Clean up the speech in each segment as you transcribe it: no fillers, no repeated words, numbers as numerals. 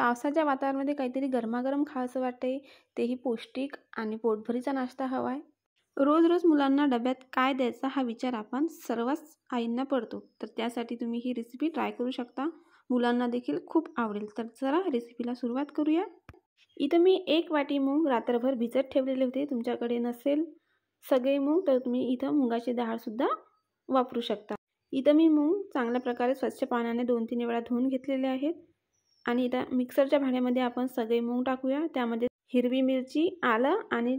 पावसाच्या वातावरणामध्ये काहीतरी गरमागरम खावंसं वाटते, तेही पौष्टिक आणि पोटभरीचा नाश्ता हवा आहे. रोज रोज मुलांना डब्यात काय द्यायचा हा विचार आपण सर्वच आईंना पडतो. तर त्यासाठी तुम्ही ही रेसिपी ट्राय करू शकता. मुलांना देखील खूप आवडेल. तर चला रेसिपीला सुरुवात करूया. इथं मी 1 वाटी मूग रात्रभर भिजत ठेवलेले होते. तुमच्याकडे नसेल सगळे मूग तर तुम्ही इथं मुगाची डाळसुद्धा वापरू शकता. इथं मी मूग चांगल्या प्रकारे स्वच्छ पाण्याने 2-3 वेळा धुवून घेतलेले आहेत. आणि इथं मिक्सरच्या भांड्यामध्ये आपण सगळे मूग टाकूया. त्यामध्ये हिरवी मिरची, आलं आणि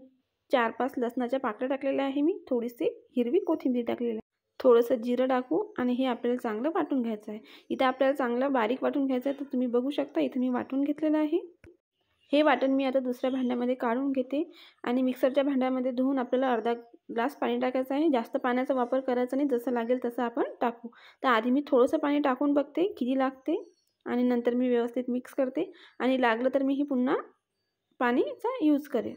4-5 लसणाच्या पाकळ्या टाकलेल्या आहे मी. थोडीशी हिरवी कोथिंबीर टाकलेली आहे. थोडंसं जिरं टाकू आणि हे आपल्याला चांगलं वाटून घ्यायचं आहे. इथं आपल्याला चांगलं बारीक वाटून घ्यायचं आहे. तर तुम्ही बघू शकता इथं मी वाटून घेतलेलं आहे. हे वाटण मी आता दुसऱ्या भांड्यामध्ये काढून घेते आणि मिक्सरच्या भांड्यामध्ये धुवून आपल्याला अर्धा ग्लास पाणी टाकायचं आहे. जास्त पाण्याचा वापर करायचा नाही, जसं लागेल तसं आपण टाकू. तर आधी मी थोडंसं पाणी टाकून बघते किती लागते आणि नंतर मी व्यवस्थित मिक्स करते आणि लागलं तर मी ही पुन्हा पाणीचा यूज करेन.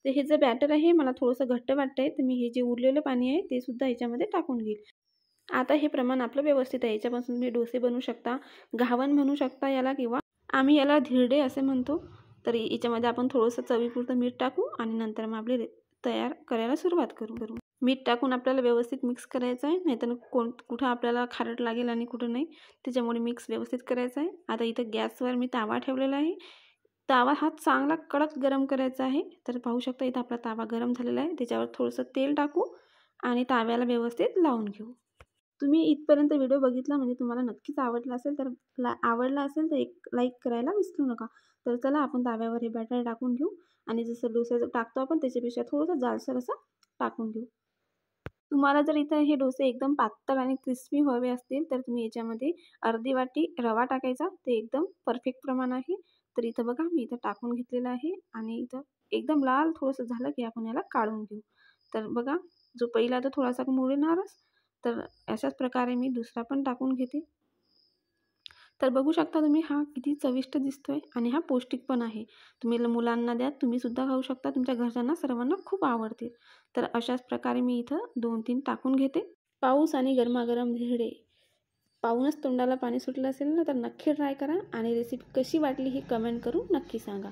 तर हे जे बॅटर आहे मला थोडंसं घट्ट वाटतंय, तर मी हे जे उरलेलं पाणी आहे ते सुद्धा ह्याच्यामध्ये टाकून घेईल. आता हे प्रमाण आपलं व्यवस्थित आहे. याच्यापासून तुम्ही डोसे बनवू शकता, घावन म्हणू शकता याला, किंवा आम्ही याला धिरडे असे म्हणतो. तर याच्यामध्ये आपण थोडंसं चवीपुरतं मीठ टाकू आणि नंतर मग आपली तयार करायला सुरुवात करू. मीठ टाकून आपल्याला व्यवस्थित मिक्स करायचं आहे, नाहीतर कुठं आपल्याला खारट लागेल आणि कुठं नाही. त्याच्यामुळे मिक्स व्यवस्थित करायचं आहे. आता इथं गॅसवर मी तवा ठेवलेला आहे. तवा हा चांगला कडक गरम करायचा आहे. तर पाहू शकता इथं आपला तवा गरम झालेला आहे. त्याच्यावर थोडंसं तेल टाकू आणि तव्याला व्यवस्थित लावून घेऊ. तुम्ही इथपर्यंत व्हिडिओ बघितला म्हणजे तुम्हाला नक्कीच आवडला असेल. तर आवडला असेल तर एक लाईक करायला विसरू नका. तर चला आपण तव्यावर हे बॅटर टाकून घेऊ आणि जसं डोसे टाकतो आपण त्याच्यापेक्षा थोडंसं जाडसर असं टाकून घेऊ. तुम्हाला जर इथं हे डोसे एकदम पातळ आणि क्रिस्पी हवे असतील तर तुम्ही याच्यामध्ये अर्धी वाटी रवा टाकायचा. ते एकदम परफेक्ट प्रमाण आहे. तर इथं बघा मी इथं टाकून घेतलेलं आहे आणि इथं एकदम लाल थोडंसं झालं की आपण याला काढून घेऊ. तर बघा जो पहिला तो थोडासा मुरणारच. तर अशाच प्रकारे मी दुसरा पण टाकून घेते. तर बघू शकता तुम्ही हा किती चविष्ट दिसतोय आणि हा पौष्टिक पण आहे. तुम्ही मुलांना द्या, तुम्ही सुद्धा खाऊ शकता. तुमच्या घरच्यांना सर्वांना खूप आवडते. तर अशाच प्रकारे मी इथं 2-3 टाकून घेते. पाऊस आणि गरमागरम धिरडे पाहूनच तोंडाला पाणी सुटलं असेल ना, तर नक्की ट्राय करा आणि रेसिपी कशी वाटली ही कमेंट करून नक्की सांगा.